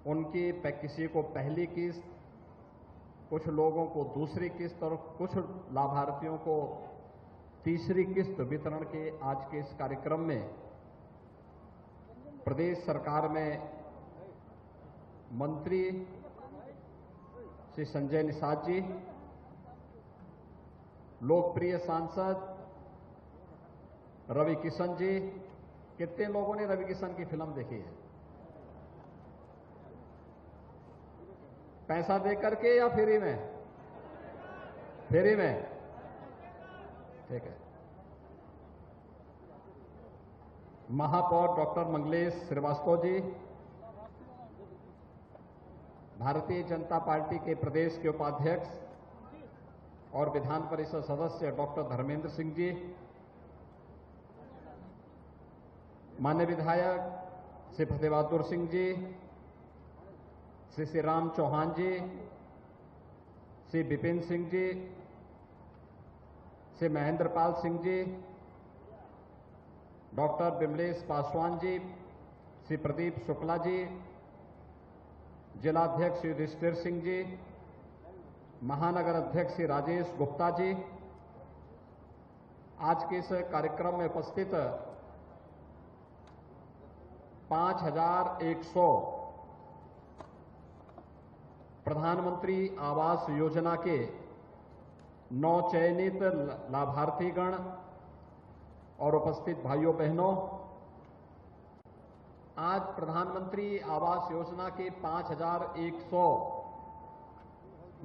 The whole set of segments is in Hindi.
उनकी किसी को पहली किस्त, कुछ लोगों को दूसरी किस्त और कुछ लाभार्थियों को तीसरी किस्त वितरण के आज के इस कार्यक्रम में प्रदेश सरकार में मंत्री श्री संजय निषाद जी, लोकप्रिय सांसद रवि किशन जी, कितने लोगों ने रवि किशन की फिल्म देखी है? पैसा दे करके या फ्री में? फ्री में, ठीक है। महापौर डॉक्टर मंगलेश श्रीवास्तव जी, भारतीय जनता पार्टी के प्रदेश के उपाध्यक्ष और विधान परिषद सदस्य डॉक्टर धर्मेंद्र सिंह जी, माननीय विधायक श्री फतेह बहादुर सिंह जी, श्री राम चौहान जी, श्री विपिन सिंह जी, श्री महेंद्र पाल सिंह जी, डॉक्टर विमलेश पासवान जी, श्री प्रदीप शुक्ला जी, जिलाध्यक्ष श्री युधिष्ठिर सिंह जी, महानगर अध्यक्ष श्री राजेश गुप्ता जी, आज के इस कार्यक्रम में उपस्थित 5100 प्रधानमंत्री आवास योजना के नवचयनित लाभार्थीगण और उपस्थित भाइयों बहनों, आज प्रधानमंत्री आवास योजना के 5100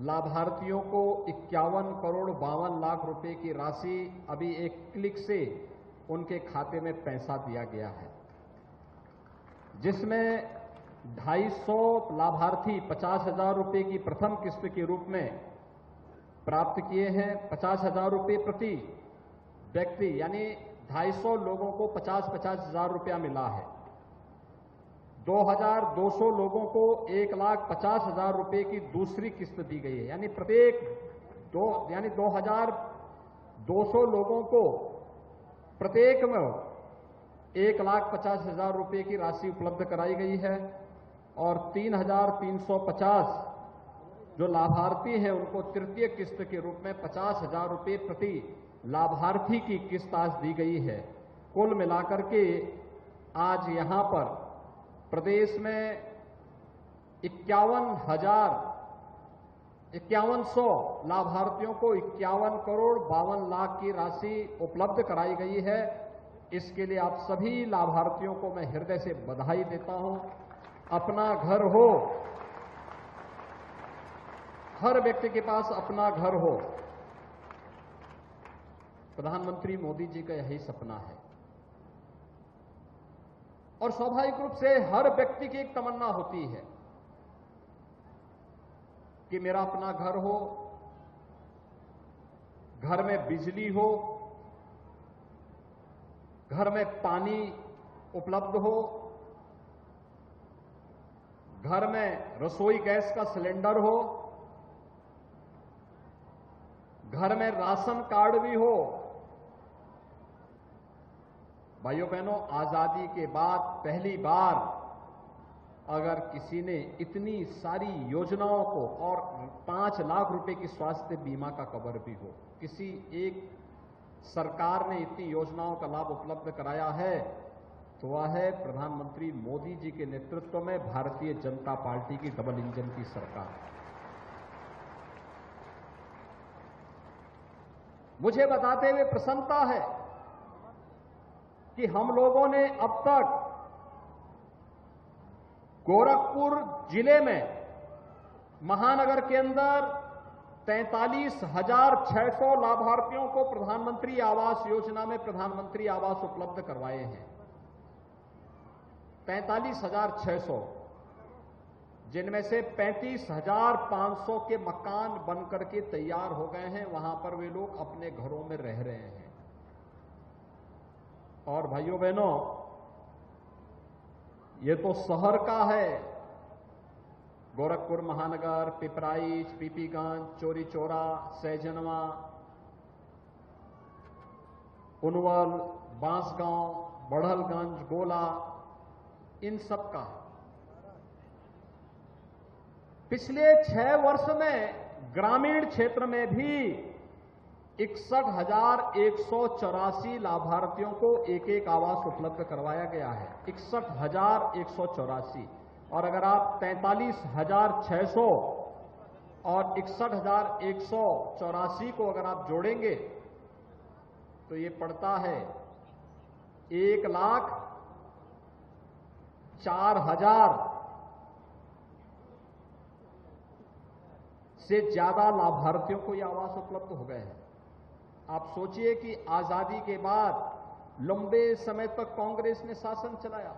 लाभार्थियों को 51 करोड़ 52 लाख रुपए की राशि अभी एक क्लिक से उनके खाते में पैसा दिया गया है, जिसमें 250 लाभार्थी 50,000 रुपए की प्रथम किस्त के रूप में प्राप्त किए हैं। 50,000 रुपए प्रति व्यक्ति, यानी 250 लोगों को 50,000 रुपया मिला है। 2,200 लोगों को 1,50,000 रुपए की दूसरी किस्त दी गई है, यानी प्रत्येक 2,200 लोगों को प्रत्येक में 1,50,000 रुपए की राशि उपलब्ध कराई गई है और 3,350 जो लाभार्थी हैं उनको तृतीय किस्त के रूप में 50,000 रुपए प्रति लाभार्थी की किस्त आज दी गई है। कुल मिलाकर के आज यहां पर प्रदेश में 51,100 लाभार्थियों को 51 करोड़ 52 लाख की राशि उपलब्ध कराई गई है। इसके लिए आप सभी लाभार्थियों को मैं हृदय से बधाई देता हूं। अपना घर हो, हर व्यक्ति के पास अपना घर हो, प्रधानमंत्री मोदी जी का यही सपना है और स्वाभाविक रूप से हर व्यक्ति की एक तमन्ना होती है कि मेरा अपना घर हो, घर में बिजली हो, घर में पानी उपलब्ध हो, घर में रसोई गैस का सिलेंडर हो, घर में राशन कार्ड भी हो। भाइयों बहनों, आजादी के बाद पहली बार अगर किसी ने इतनी सारी योजनाओं को और 5 लाख रुपए की स्वास्थ्य बीमा का कवर भी हो, किसी एक सरकार ने इतनी योजनाओं का लाभ उपलब्ध कराया है तो वह है प्रधानमंत्री मोदी जी के नेतृत्व में भारतीय जनता पार्टी की डबल इंजन की सरकार। मुझे बताते हुए प्रसन्नता है कि हम लोगों ने अब तक गोरखपुर जिले में महानगर के अंदर 43,600 लाभार्थियों को प्रधानमंत्री आवास योजना में प्रधानमंत्री आवास उपलब्ध करवाए हैं। 43,600, जिनमें से 35,500 के मकान बनकर के तैयार हो गए हैं। वहां पर वे लोग अपने घरों में रह रहे हैं। और भाइयों बहनों, ये तो शहर का है। गोरखपुर महानगर, पिपराइच, पीपीगंज, चोरी चौरा, सैजनवा, उनवल, बांसगांव, बढ़लगंज, गोला, इन सब का है। पिछले 6 वर्ष में ग्रामीण क्षेत्र में भी 61,184 लाभार्थियों को एक एक आवास उपलब्ध करवाया गया है। 61,184। और अगर आप 43,600 और 61,184 को अगर आप जोड़ेंगे तो ये पड़ता है 1,04,000 से ज्यादा लाभार्थियों को ये आवास उपलब्ध हो गए हैं। आप सोचिए कि आजादी के बाद लंबे समय तक कांग्रेस ने शासन चलाया,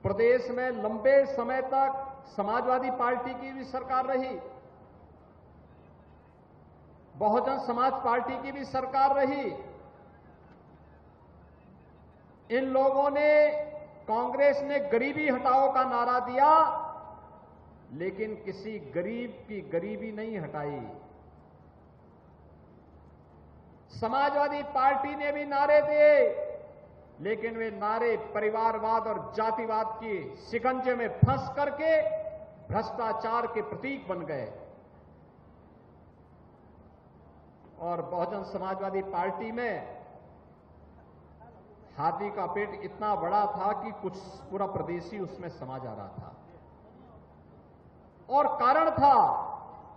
प्रदेश में लंबे समय तक समाजवादी पार्टी की भी सरकार रही, बहुजन समाज पार्टी की भी सरकार रही। इन लोगों ने, कांग्रेस ने गरीबी हटाओ का नारा दिया, लेकिन किसी गरीब की गरीबी नहीं हटाई। समाजवादी पार्टी ने भी नारे दिए, लेकिन वे नारे परिवारवाद और जातिवाद के शिकंजे में फंस करके भ्रष्टाचार के प्रतीक बन गए। और बहुजन समाजवादी पार्टी में हाथी का पेट इतना बड़ा था कि कुछ पूरा प्रदेश ही उसमें समा जा रहा था। और कारण था,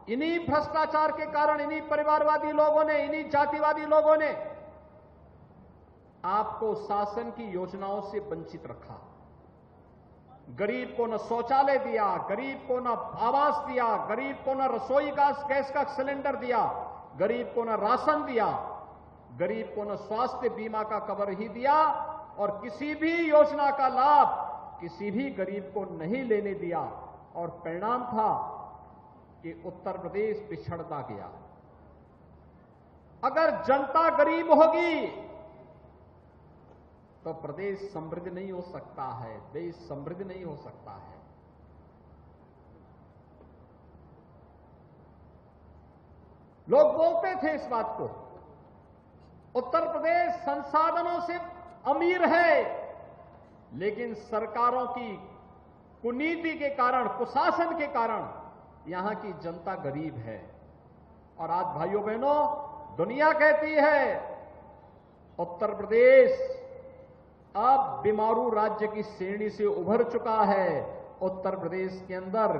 इन्हीं भ्रष्टाचार के कारण, इन्हीं परिवारवादी लोगों ने, इन्हीं जातिवादी लोगों ने आपको शासन की योजनाओं से वंचित रखा। गरीब को न शौचालय दिया, गरीब को न आवास दिया, गरीब को न रसोई गैस का सिलेंडर दिया, गरीब को न राशन दिया, गरीब को न स्वास्थ्य बीमा का कवर ही दिया, और किसी भी योजना का लाभ किसी भी गरीब को नहीं लेने दिया। और परिणाम था कि उत्तर प्रदेश पिछड़ता गया। अगर जनता गरीब होगी तो प्रदेश समृद्ध नहीं हो सकता है, देश समृद्ध नहीं हो सकता है। लोग बोलते थे इस बात को, उत्तर प्रदेश संसाधनों से अमीर है, लेकिन सरकारों की कुनीति के कारण, कुशासन के कारण यहां की जनता गरीब है। और आज भाइयों बहनों, दुनिया कहती है उत्तर प्रदेश अब बीमारू राज्य की श्रेणी से उभर चुका है। उत्तर प्रदेश के अंदर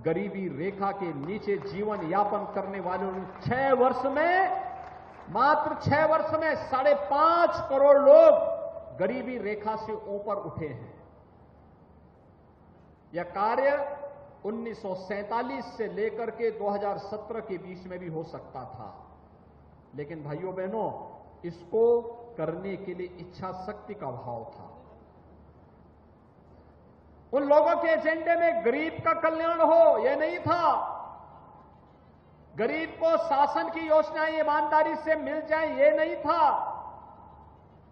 गरीबी रेखा के नीचे जीवन यापन करने वालों ने 6 वर्ष में, मात्र 6 वर्ष में 5.5 करोड़ लोग गरीबी रेखा से ऊपर उठे हैं। यह कार्य 1947 से लेकर के 2017 के बीच में भी हो सकता था, लेकिन भाइयों बहनों, इसको करने के लिए इच्छा शक्ति का अभाव था। उन लोगों के एजेंडे में गरीब का कल्याण हो, यह नहीं था। गरीब को शासन की योजनाएं ईमानदारी से मिल जाए, यह नहीं था।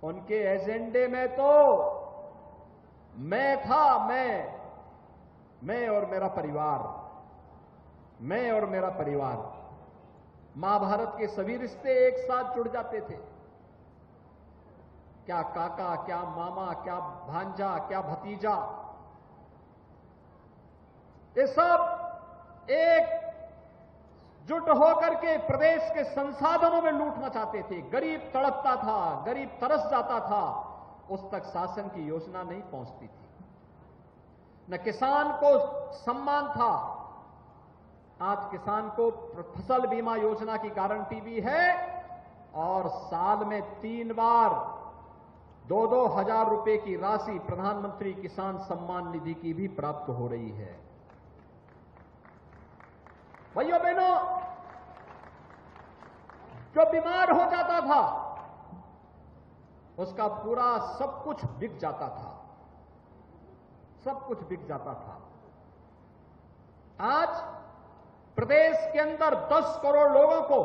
उनके एजेंडे में तो मैं था, मैं और मेरा परिवार, मैं और मेरा परिवार। महाभारत के सभी रिश्ते एक साथ जुड़ जाते थे। क्या काका, क्या मामा, क्या भांजा, क्या भतीजा, ये सब एक जुट होकर के प्रदेश के संसाधनों में लूट मचाते थे। गरीब तड़पता था, गरीब तरस जाता था, उस तक शासन की योजना नहीं पहुंचती थी। न किसान को सम्मान था। आज किसान को फसल बीमा योजना की गारंटी भी है, और साल में 3 बार 2-2 हजार रुपए की राशि प्रधानमंत्री किसान सम्मान निधि की भी प्राप्त हो रही है। भाइयों बहनों, जो बीमार हो जाता था उसका पूरा सब कुछ बिक जाता था, सब कुछ बिक जाता था। आज प्रदेश के अंदर 10 करोड़ लोगों को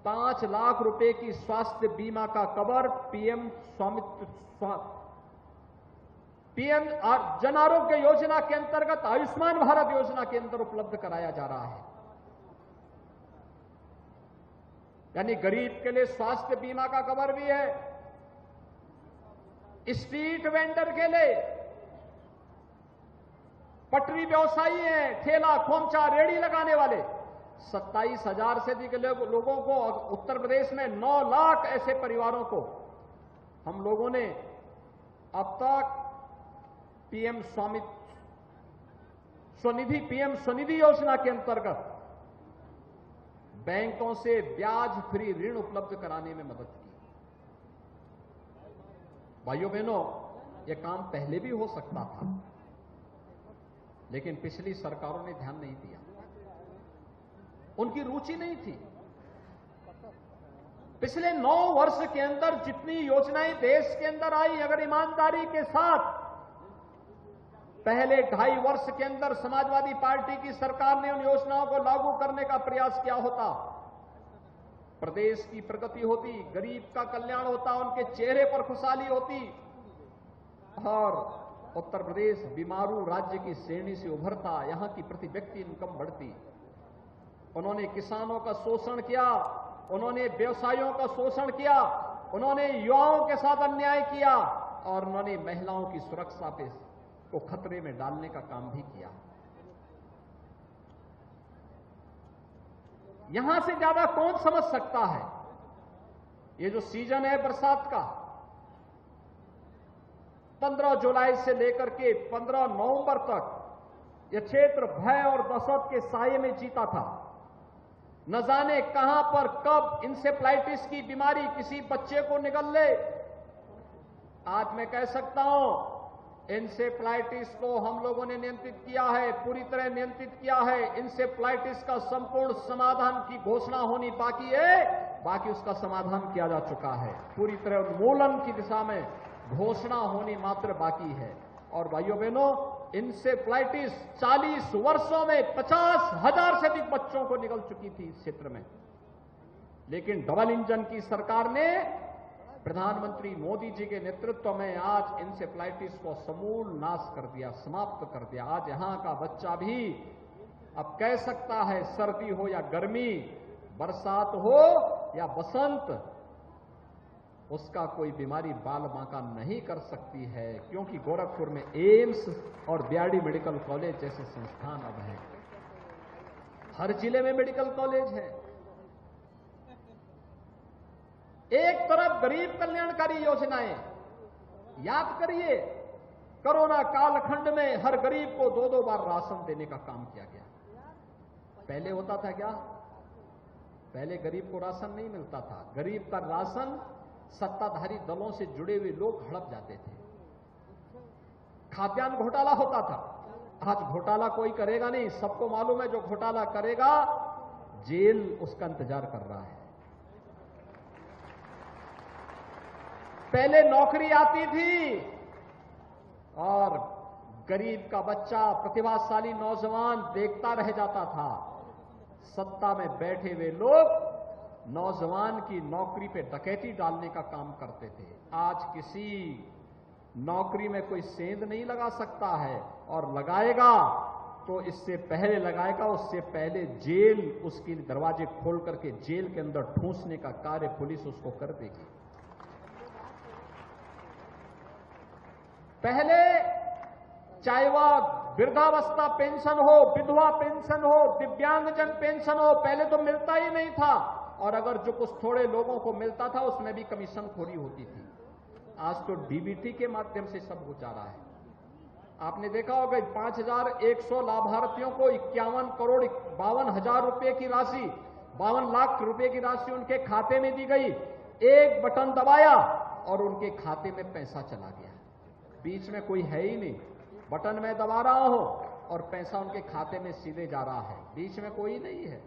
5 लाख रुपए की स्वास्थ्य बीमा का कवर पीएम जन आरोग्य योजना के अंतर्गत आयुष्मान भारत योजना के अंदर उपलब्ध कराया जा रहा है। यानी गरीब के लिए स्वास्थ्य बीमा का कवर भी है, स्ट्रीट वेंडर के लिए, पटरी व्यवसायी हैं, ठेला खोमचा रेड़ी लगाने वाले, 27,000 से अधिक लोगों को, उत्तर प्रदेश में 9 लाख ऐसे परिवारों को हम लोगों ने अब तक पीएम स्वनिधि योजना के अंतर्गत बैंकों से ब्याज फ्री ऋण उपलब्ध कराने में मदद की। भाइयों बहनों, यह काम पहले भी हो सकता था, लेकिन पिछली सरकारों ने ध्यान नहीं दिया, उनकी रुचि नहीं थी। पिछले 9 वर्ष के अंदर जितनी योजनाएं देश के अंदर आई, अगर ईमानदारी के साथ पहले 2.5 वर्ष के अंदर समाजवादी पार्टी की सरकार ने उन योजनाओं को लागू करने का प्रयास किया होता, प्रदेश की प्रगति होती, गरीब का कल्याण होता, उनके चेहरे पर खुशहाली होती और उत्तर प्रदेश बीमारू राज्य की श्रेणी से उभरता, यहां की प्रति व्यक्ति इनकम बढ़ती। उन्होंने किसानों का शोषण किया, उन्होंने व्यवसायियों का शोषण किया, उन्होंने युवाओं के साथ अन्याय किया और उन्होंने महिलाओं की सुरक्षा को खतरे में डालने का काम भी किया। यहां से ज्यादा कौन समझ सकता है? ये जो सीजन है बरसात का, 15 जुलाई से लेकर के 15 नवंबर तक यह क्षेत्र भय और दहशत के साये में जीता था। न जाने कहां पर कब इंसेफ्लाइटिस की बीमारी किसी बच्चे को निगल ले। आज मैं कह सकता हूं, इंसेफ्लाइटिस को हम लोगों ने नियंत्रित किया है, पूरी तरह नियंत्रित किया है। इंसेफ्लाइटिस का संपूर्ण समाधान की घोषणा होनी बाकी है, बाकी उसका समाधान किया जा चुका है। पूरी तरह उन्मूलन की दिशा में घोषणा होनी मात्र बाकी है। और भाइयों बहनों, इंसेफ्लाइटिस 40 वर्षों में 50,000 से अधिक बच्चों को निगल चुकी थी इस क्षेत्र में, लेकिन डबल इंजन की सरकार ने प्रधानमंत्री मोदी जी के नेतृत्व में आज इंसेफ्लाइटिस को समूल नाश कर दिया, समाप्त कर दिया। आज यहां का बच्चा भी अब कह सकता है, सर्दी हो या गर्मी, बरसात हो या बसंत, उसका कोई बीमारी बाल बांका नहीं कर सकती है, क्योंकि गोरखपुर में एम्स और बीआरडी मेडिकल कॉलेज जैसे संस्थान अब हैं। हर जिले में मेडिकल कॉलेज है। एक तरफ गरीब कल्याणकारी योजनाएं, याद करिए कोरोना कालखंड में हर गरीब को 2-2 बार राशन देने का काम किया गया। पहले होता था क्या? पहले गरीब को राशन नहीं मिलता था। गरीब का राशन सत्ताधारी दलों से जुड़े हुए लोग हड़प जाते थे। खाद्यान्न घोटाला होता था। आज घोटाला कोई करेगा नहीं, सबको मालूम है जो घोटाला करेगा जेल उसका इंतजार कर रहा है। पहले नौकरी आती थी और गरीब का बच्चा, प्रतिभाशाली नौजवान देखता रह जाता था। सत्ता में बैठे हुए लोग नौजवान की नौकरी पे डकैती डालने का काम करते थे। आज किसी नौकरी में कोई सेंध नहीं लगा सकता है, और लगाएगा तो इससे पहले लगाएगा, उससे पहले जेल, उसके दरवाजे खोल करके जेल के अंदर ठूंसने का कार्य पुलिस उसको कर देगी। पहले चाहे वह वृद्धावस्था पेंशन हो, विधवा पेंशन हो, दिव्यांगजन पेंशन हो, पहले तो मिलता ही नहीं था, और अगर जो कुछ थोड़े लोगों को मिलता था उसमें भी कमीशन खोरी होती थी। आज तो डीबीटी के माध्यम से सब हो जा रहा है। आपने देखा होगा 5,100 लाभार्थियों को 51,52,00,000 रुपए की राशि, 52 लाख रुपए की राशि उनके खाते में दी गई। एक बटन दबाया और उनके खाते में पैसा चला गया। बीच में कोई है ही नहीं, बटन में दबा रहा हूं और पैसा उनके खाते में सीधे जा रहा है, बीच में कोई नहीं है,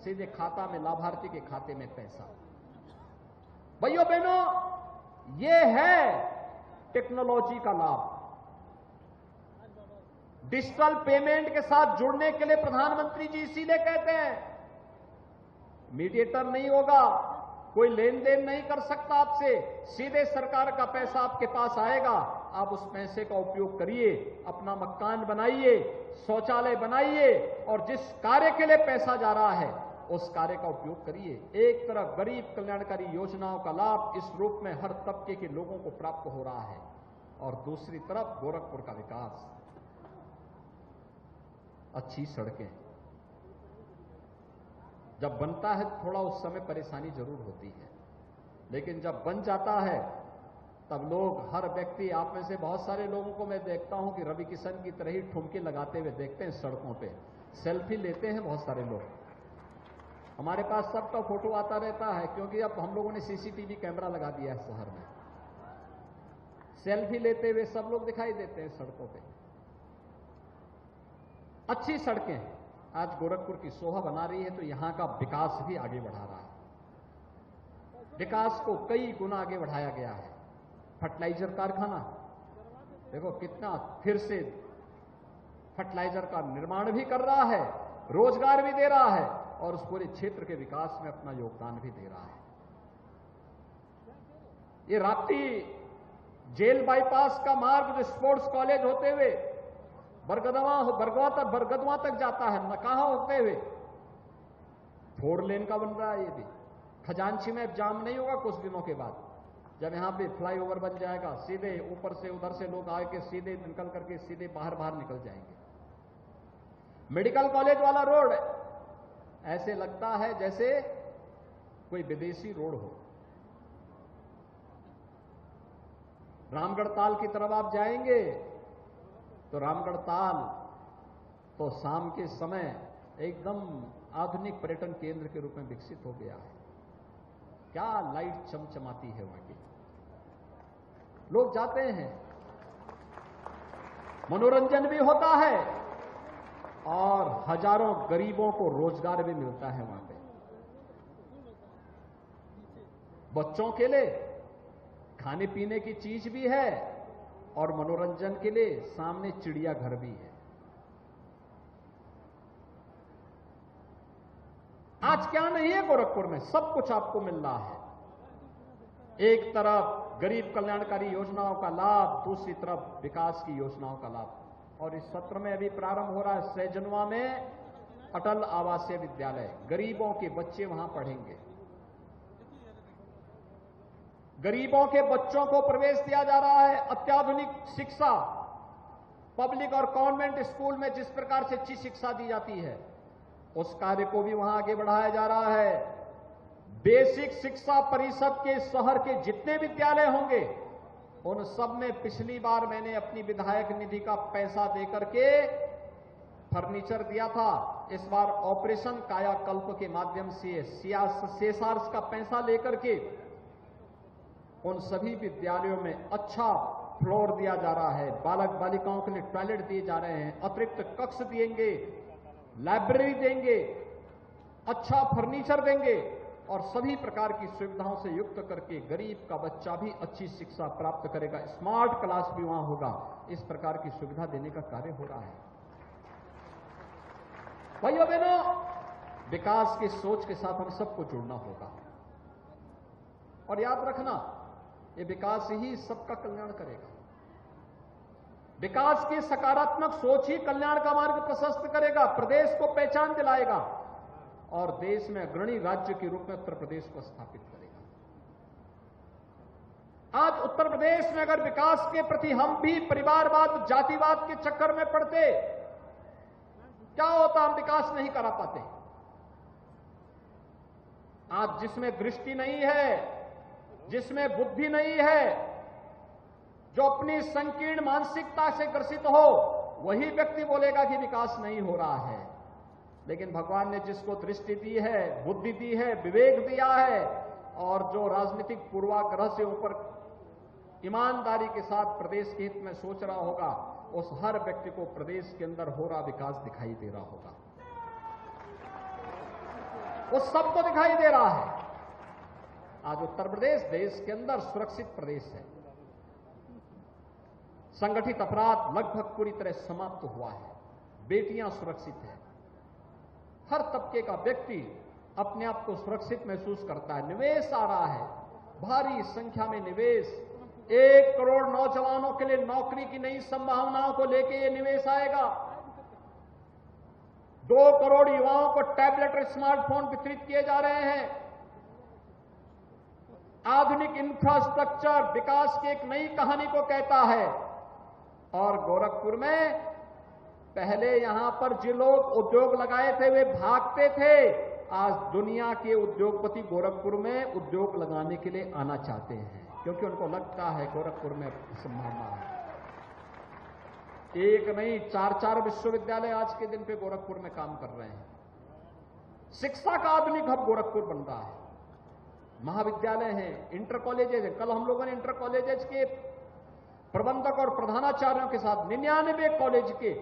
सीधे खाता में, लाभार्थी के खाते में पैसा। भाइयों बहनों, यह है टेक्नोलॉजी का लाभ। डिजिटल पेमेंट के साथ जुड़ने के लिए प्रधानमंत्री जी इसीलिए कहते हैं, मीडिएटर नहीं होगा, कोई लेन देन नहीं कर सकता आपसे, सीधे सरकार का पैसा आपके पास आएगा। आप उस पैसे का उपयोग करिए, अपना मकान बनाइए, शौचालय बनाइए, और जिस कार्य के लिए पैसा जा रहा है उस कार्य का उपयोग करिए। एक तरफ गरीब कल्याणकारी योजनाओं का लाभ इस रूप में हर तबके के लोगों को प्राप्त हो रहा है, और दूसरी तरफ गोरखपुर का विकास। अच्छी सड़कें। जब बनता है थोड़ा उस समय परेशानी जरूर होती है, लेकिन जब बन जाता है तब लोग, हर व्यक्ति, आप में से बहुत सारे लोगों को मैं देखता हूं कि रवि किशन की तरह ही ठुमके लगाते हुए देखते हैं सड़कों पे, सेल्फी लेते हैं बहुत सारे लोग। हमारे पास सबका फोटो आता रहता है, क्योंकि अब हम लोगों ने सीसीटीवी कैमरा लगा दिया है शहर में। सेल्फी लेते हुए सब लोग दिखाई देते हैं सड़कों पे। अच्छी सड़कें आज गोरखपुर की शोभा बना रही है, तो यहां का विकास भी आगे बढ़ा रहा है। विकास को कई गुना आगे बढ़ाया गया है। फर्टिलाइजर कारखाना देखो कितना फिर से फर्टिलाइजर का निर्माण भी कर रहा है, रोजगार भी दे रहा है और उस पूरे क्षेत्र के विकास में अपना योगदान भी दे रहा है। ये राप्ती जेल बाईपास का मार्ग जो स्पोर्ट्स कॉलेज होते हुए बरगदवा तक जाता है, नकाहा होते हुए 4 लेन का बन रहा है। ये भी खजांची में अब जाम नहीं होगा कुछ दिनों के बाद, जब यहां पे फ्लाईओवर बन जाएगा, सीधे ऊपर से उधर से लोग आके सीधे निकल करके सीधे बाहर निकल जाएंगे। मेडिकल कॉलेज वाला रोड ऐसे लगता है जैसे कोई विदेशी रोड हो। रामगढ़ ताल की तरफ आप जाएंगे तो रामगढ़ ताल तो शाम के समय एकदम आधुनिक पर्यटन केंद्र के रूप में विकसित हो गया है। क्या लाइट चमचमाती है वहां की, लोग जाते हैं, मनोरंजन भी होता है और हजारों गरीबों को रोजगार भी मिलता है वहां पे। बच्चों के लिए खाने पीने की चीज भी है और मनोरंजन के लिए सामने चिड़ियाघर भी है। आज क्या नहीं है गोरखपुर में, सब कुछ आपको मिल रहा है। एक तरफ गरीब कल्याणकारी योजनाओं का लाभ, दूसरी तरफ विकास की योजनाओं का लाभ। और इस सत्र में अभी प्रारंभ हो रहा है सैजनवा में अटल आवासीय विद्यालय, गरीबों के बच्चे वहां पढ़ेंगे। गरीबों के बच्चों को प्रवेश दिया जा रहा है, अत्याधुनिक शिक्षा। पब्लिक और कॉन्वेंट स्कूल में जिस प्रकार से अच्छी शिक्षा दी जाती है, उस कार्य को भी वहां आगे बढ़ाया जा रहा है। बेसिक शिक्षा परिषद के शहर के जितने विद्यालय होंगे, उन सब में पिछली बार मैंने अपनी विधायक निधि का पैसा देकर के फर्नीचर दिया था। इस बार ऑपरेशन कायाकल्प के माध्यम से सीएसआर का पैसा लेकर के उन सभी विद्यालयों में अच्छा फ्लोर दिया जा रहा है, बालक बालिकाओं के लिए टॉयलेट दिए जा रहे हैं, अतिरिक्त कक्ष देंगे, लाइब्रेरी देंगे, अच्छा फर्नीचर देंगे और सभी प्रकार की सुविधाओं से युक्त करके गरीब का बच्चा भी अच्छी शिक्षा प्राप्त करेगा। स्मार्ट क्लास भी वहां होगा। इस प्रकार की सुविधा देने का कार्य हो रहा है। भाइयों बहनों, विकास की सोच के साथ हम सबको जुड़ना होगा और याद रखना, ये विकास ही सबका कल्याण करेगा। विकास की सकारात्मक सोच ही कल्याण का मार्ग प्रशस्त करेगा, प्रदेश को पहचान दिलाएगा और देश में अग्रणी राज्य के रूप में उत्तर प्रदेश को स्थापित करेगा। आज उत्तर प्रदेश में अगर विकास के प्रति हम भी परिवारवाद, जातिवाद के चक्कर में पड़ते, क्या होता? हम विकास नहीं करा पाते। आज जिसमें दृष्टि नहीं है, जिसमें बुद्धि नहीं है, जो अपनी संकीर्ण मानसिकता से ग्रसित हो, वही व्यक्ति बोलेगा कि विकास नहीं हो रहा है। लेकिन भगवान ने जिसको दृष्टि दी है, बुद्धि दी है, विवेक दिया है और जो राजनीतिक पूर्वाग्रह से ऊपर ईमानदारी के साथ प्रदेश के हित में सोच रहा होगा, उस हर व्यक्ति को प्रदेश के अंदर हो रहा विकास दिखाई दे रहा होगा। उस सबको दिखाई दे रहा है। आज उत्तर प्रदेश देश के अंदर सुरक्षित प्रदेश है। संगठित अपराध लगभग पूरी तरह समाप्त हुआ है। बेटियां सुरक्षित हैं। हर तबके का व्यक्ति अपने आप को सुरक्षित महसूस करता है। निवेश आ रहा है, भारी संख्या में निवेश। 1 करोड़ नौजवानों के लिए नौकरी की नई संभावनाओं को लेकर यह निवेश आएगा। 2 करोड़ युवाओं को टैबलेट और स्मार्टफोन वितरित किए जा रहे हैं। आधुनिक इंफ्रास्ट्रक्चर विकास की एक नई कहानी को कहता है और गोरखपुर में पहले यहां पर जो लोग उद्योग लगाए थे वे भागते थे, आज दुनिया के उद्योगपति गोरखपुर में उद्योग लगाने के लिए आना चाहते हैं, क्योंकि उनको लगता है गोरखपुर में संभावना है। एक नहीं, 4-4 विश्वविद्यालय आज के दिन पे गोरखपुर में काम कर रहे हैं। शिक्षा का आधुनिक हब गोरखपुर बन रहा है। महाविद्यालय हैं, इंटर कॉलेजेज हैं। कल हम लोगों ने इंटर कॉलेजेज के प्रबंधक और प्रधानाचार्यों के साथ 99 कॉलेज के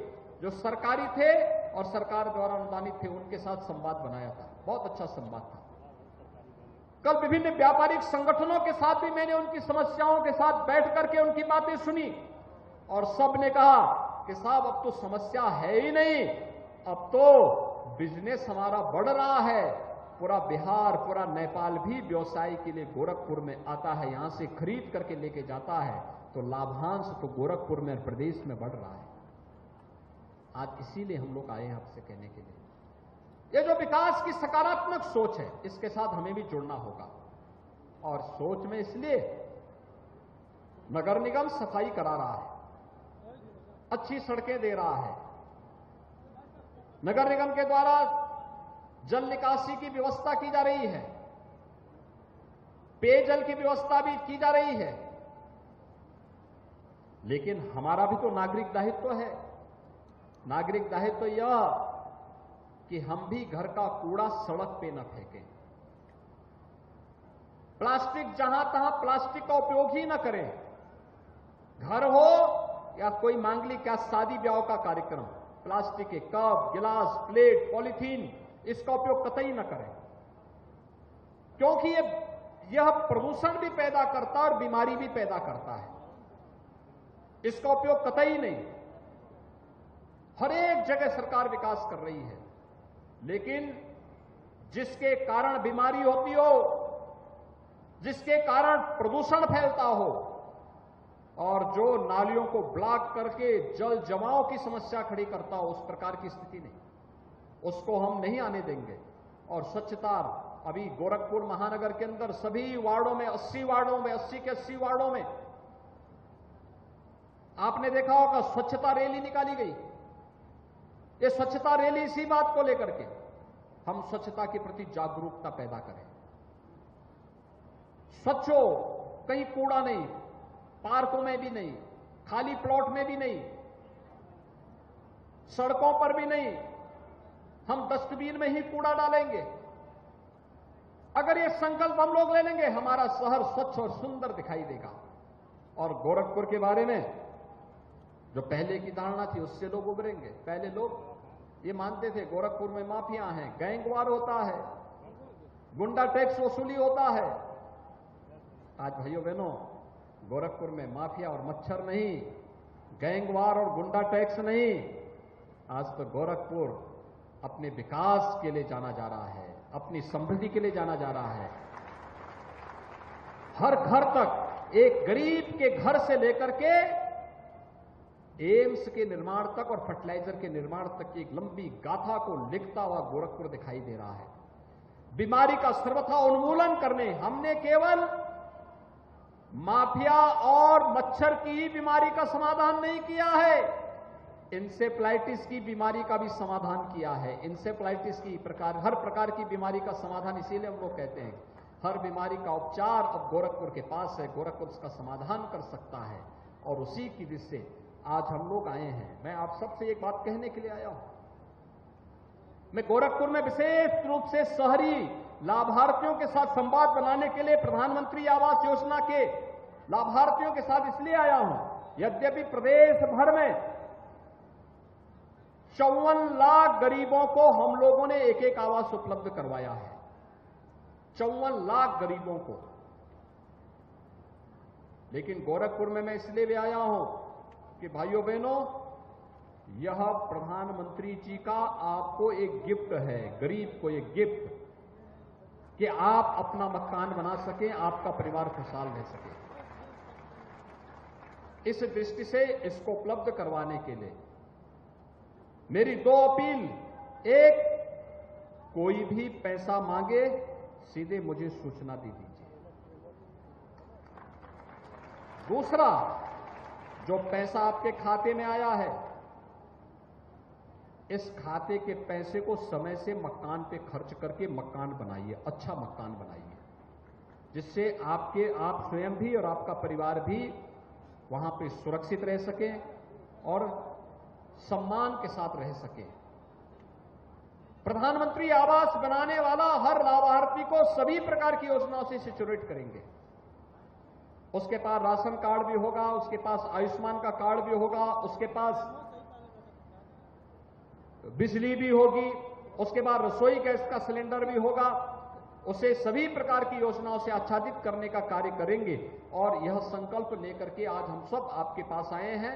जो सरकारी थे और सरकार द्वारा अनुदानित थे उनके साथ संवाद बनाया था। बहुत अच्छा संवाद था। कल विभिन्न व्यापारिक संगठनों के साथ भी मैंने उनकी समस्याओं के साथ बैठ करके उनकी बातें सुनी और सबने कहा कि साहब अब तो समस्या है ही नहीं, अब तो बिजनेस हमारा बढ़ रहा है। पूरा बिहार, पूरा नेपाल भी व्यवसाय के लिए गोरखपुर में आता है, यहां से खरीद करके लेके जाता है, तो लाभांश तो गोरखपुर में, प्रदेश में बढ़ रहा है। आज इसीलिए हम लोग आए हैं आपसे कहने के लिए, ये जो विकास की सकारात्मक सोच है इसके साथ हमें भी जुड़ना होगा। और सोच में इसलिए नगर निगम सफाई करा रहा है, अच्छी सड़कें दे रहा है, नगर निगम के द्वारा जल निकासी की व्यवस्था की जा रही है, पेयजल की व्यवस्था भी की जा रही है, लेकिन हमारा भी तो नागरिक दायित्व है। नागरिक दायित्व यह कि हम भी घर का कूड़ा सड़क पे न फेंकें, प्लास्टिक जहां तहां प्लास्टिक का उपयोग ही न करें। घर हो या कोई मांगलिक या शादी ब्याह का कार्यक्रम, प्लास्टिक के कप, गिलास, प्लेट, पॉलीथीन इसका उपयोग कतई न करें, क्योंकि यह प्रदूषण भी पैदा करता है और बीमारी भी पैदा करता है। इसका उपयोग कतई नहीं। हर एक जगह सरकार विकास कर रही है, लेकिन जिसके कारण बीमारी होती हो, जिसके कारण प्रदूषण फैलता हो और जो नालियों को ब्लॉक करके जल जमाव की समस्या खड़ी करता हो, उस प्रकार की स्थिति नहीं, उसको हम नहीं आने देंगे। और स्वच्छता, अभी गोरखपुर महानगर के अंदर सभी वार्डों में 80 वार्डों में 80 के 80 वार्डों में आपने देखा होगा स्वच्छता रैली निकाली गई। ये स्वच्छता रैली इसी बात को लेकर के हम स्वच्छता के प्रति जागरूकता पैदा करें। स्वच्छ हो, कहीं कूड़ा नहीं, पार्कों में भी नहीं, खाली प्लॉट में भी नहीं, सड़कों पर भी नहीं, हम डस्टबिन में ही कूड़ा डालेंगे। अगर ये संकल्प हम लोग ले लेंगे, हमारा शहर स्वच्छ और सुंदर दिखाई देगा। और गोरखपुर के बारे में जो पहले की धारणा थी उससे लोग उभरेंगे। पहले लोग ये मानते थे गोरखपुर में माफिया हैं, गैंगवार होता है, गुंडा टैक्स वसूली होता है। आज भाइयों बहनों, गोरखपुर में माफिया और मच्छर नहीं, गैंगवार और गुंडा टैक्स नहीं, आज तो गोरखपुर अपने विकास के लिए जाना जा रहा है, अपनी समृद्धि के लिए जाना जा रहा है। हर घर तक, एक गरीब के घर से लेकर के एम्स के निर्माण तक और फर्टिलाइजर के निर्माण तक की एक लंबी गाथा को लिखता हुआ गोरखपुर दिखाई दे रहा है। बीमारी का सर्वथा उन्मूलन करने हमने केवल माफिया और मच्छर की ही बीमारी का समाधान नहीं किया है, इंसेफ्लाइटिस की बीमारी का भी समाधान किया है। इंसेफ्लाइटिस की हर प्रकार की बीमारी का समाधान, इसीलिए हम लोग कहते हैं हर बीमारी का उपचार अब गोरखपुर के पास है, गोरखपुर उसका समाधान कर सकता है। और उसी की दिशा से आज हम लोग आए हैं। मैं आप सबसे एक बात कहने के लिए आया हूं। मैं गोरखपुर में विशेष रूप से शहरी लाभार्थियों के साथ संवाद बनाने के लिए प्रधानमंत्री आवास योजना के लाभार्थियों के साथ इसलिए आया हूं, यद्यपि प्रदेश भर में 54 लाख गरीबों को हम लोगों ने एक एक आवास उपलब्ध करवाया है। 54 लाख गरीबों को। लेकिन गोरखपुर में मैं इसलिए भी आया हूं कि भाइयों बहनों, यह प्रधानमंत्री जी का आपको एक गिफ्ट है, गरीब को एक गिफ्ट, कि आप अपना मकान बना सकें, आपका परिवार खुशहाल रह सके। इस दृष्टि से इसको उपलब्ध करवाने के लिए मेरी 2 अपील। एक, कोई भी पैसा मांगे सीधे मुझे सूचना दे दीजिए। दूसरा, जो पैसा आपके खाते में आया है इस खाते के पैसे को समय से मकान पे खर्च करके मकान बनाइए, अच्छा मकान बनाइए, जिससे आप स्वयं भी और आपका परिवार भी वहां पे सुरक्षित रह सके और सम्मान के साथ रह सके। प्रधानमंत्री आवास बनाने वाला हर लाभार्थी को सभी प्रकार की योजनाओं से सिचुएट करेंगे। उसके पास राशन कार्ड भी होगा, उसके पास आयुष्मान का कार्ड भी होगा, उसके पास बिजली भी होगी, उसके बाद रसोई गैस का सिलेंडर भी होगा। उसे सभी प्रकार की योजनाओं से आच्छादित करने का कार्य करेंगे और यह संकल्प लेकर के आज हम सब आपके पास आए हैं।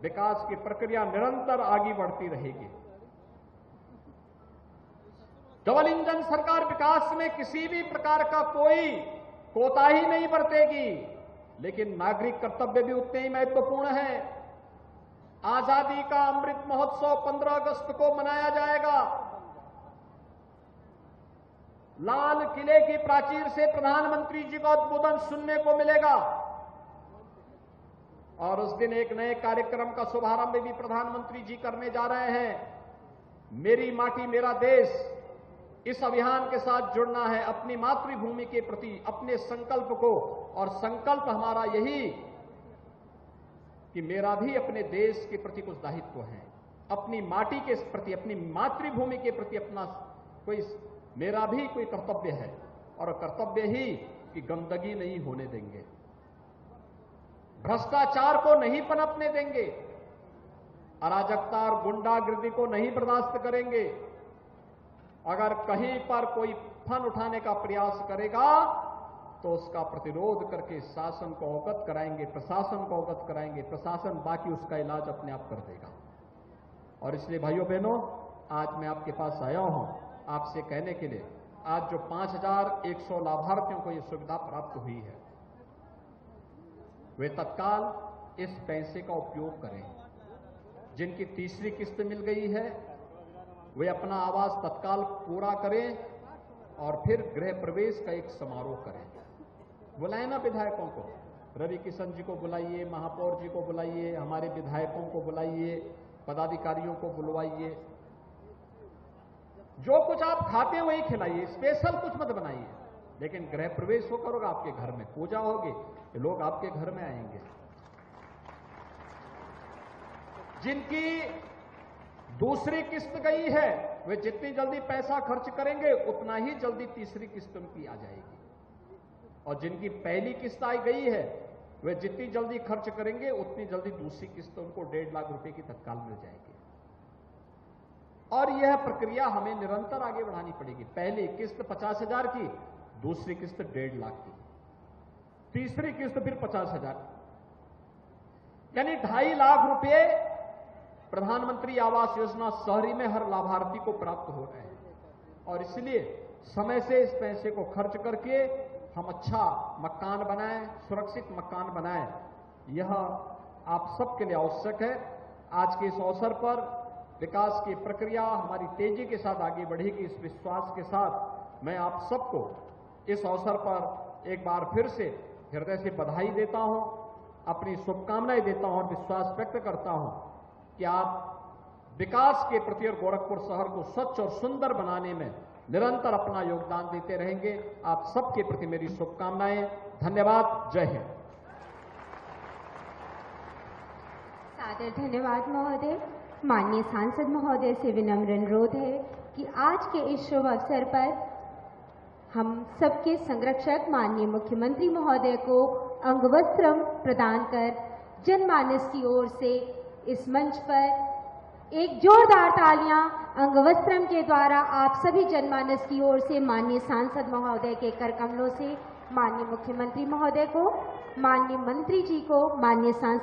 विकास की प्रक्रिया निरंतर आगे बढ़ती रहेगी। डबल इंजन सरकार विकास में किसी भी प्रकार का कोई कोताही नहीं बरतेगी, लेकिन नागरिक कर्तव्य भी उतने ही महत्वपूर्ण है। आजादी का अमृत महोत्सव 15 अगस्त को मनाया जाएगा। लाल किले की प्राचीर से प्रधानमंत्री जी का उद्बोधन सुनने को मिलेगा और उस दिन एक नए कार्यक्रम का शुभारंभ भी प्रधानमंत्री जी करने जा रहे हैं। मेरी माटी मेरा देश, इस अभियान के साथ जुड़ना है, अपनी मातृभूमि के प्रति अपने संकल्प को, और संकल्प हमारा यही कि मेरा भी अपने देश के प्रति कुछ दायित्व है, अपनी माटी के प्रति, अपनी मातृभूमि के प्रति अपना मेरा भी कोई कर्तव्य है, और कर्तव्य ही कि गंदगी नहीं होने देंगे, भ्रष्टाचार को नहीं पनपने देंगे, अराजकता और गुंडागिर्दी को नहीं बर्दाश्त करेंगे। अगर कहीं पर कोई फन उठाने का प्रयास करेगा तो उसका प्रतिरोध करके शासन को अवगत कराएंगे, प्रशासन को अवगत कराएंगे, प्रशासन बाकी उसका इलाज अपने आप कर देगा। और इसलिए भाइयों बहनों, आज मैं आपके पास आया हूं आपसे कहने के लिए, आज जो 5100 लाभार्थियों को यह सुविधा प्राप्त हुई है, वे तत्काल इस पैसे का उपयोग करें। जिनकी तीसरी किस्त मिल गई है वे अपना आवास तत्काल पूरा करें और फिर गृह प्रवेश का एक समारोह करें। बुलाए ना विधायकों को, रवि किशन जी को बुलाइए, महापौर जी को बुलाइए, हमारे विधायकों को बुलाइए, पदाधिकारियों को बुलवाइए। जो कुछ आप खाते हैं वही खिलाइए, स्पेशल कुछ मत बनाइए, लेकिन गृह प्रवेश होगा आपके घर में, पूजा होगी, लोग आपके घर में आएंगे। जिनकी दूसरी किस्त गई है वे जितनी जल्दी पैसा खर्च करेंगे उतना ही जल्दी तीसरी किस्त उनकी आ जाएगी, और जिनकी पहली किस्त आई गई है वे जितनी जल्दी खर्च करेंगे उतनी जल्दी दूसरी किस्त उनको 1.5 लाख रुपए की तत्काल मिल जाएगी। और यह प्रक्रिया हमें निरंतर आगे बढ़ानी पड़ेगी। पहली किस्त 50,000 की, दूसरी किस्त 1.5 लाख की, तीसरी किस्त फिर 50,000, यानी 2.5 लाख रुपए प्रधानमंत्री आवास योजना शहरी में हर लाभार्थी को प्राप्त हो रहे हैं। और इसलिए समय से इस पैसे को खर्च करके हम अच्छा मकान बनाएं, सुरक्षित मकान बनाएं, यह आप सबके लिए आवश्यक है। आज के इस अवसर पर विकास की प्रक्रिया हमारी तेजी के साथ आगे बढ़ेगी, इस विश्वास के साथ मैं आप सबको इस अवसर पर एक बार फिर से हृदय से बधाई देता हूं, अपनी शुभकामनाएं देता हूं और विश्वास व्यक्त करता हूं कि आप विकास के प्रति और गोरखपुर शहर को स्वच्छ और सुंदर बनाने में निरंतर अपना योगदान देते रहेंगे। आप सबके प्रति मेरी शुभकामनाएं। धन्यवाद। जय हिंद। सादर धन्यवाद महोदय। माननीय सांसद महोदय से विनम्र अनुरोध है कि आज के इस शुभ अवसर पर हम सबके संरक्षक माननीय मुख्यमंत्री महोदय को अंगवस्त्रम प्रदान कर जनमानस की ओर से इस मंच पर एक जोरदार तालियां अंगवस्त्रम के द्वारा आप सभी जनमानस की ओर से माननीय सांसद महोदय के कर कमलों से माननीय मुख्यमंत्री महोदय को, माननीय मंत्री जी को, माननीय सांसद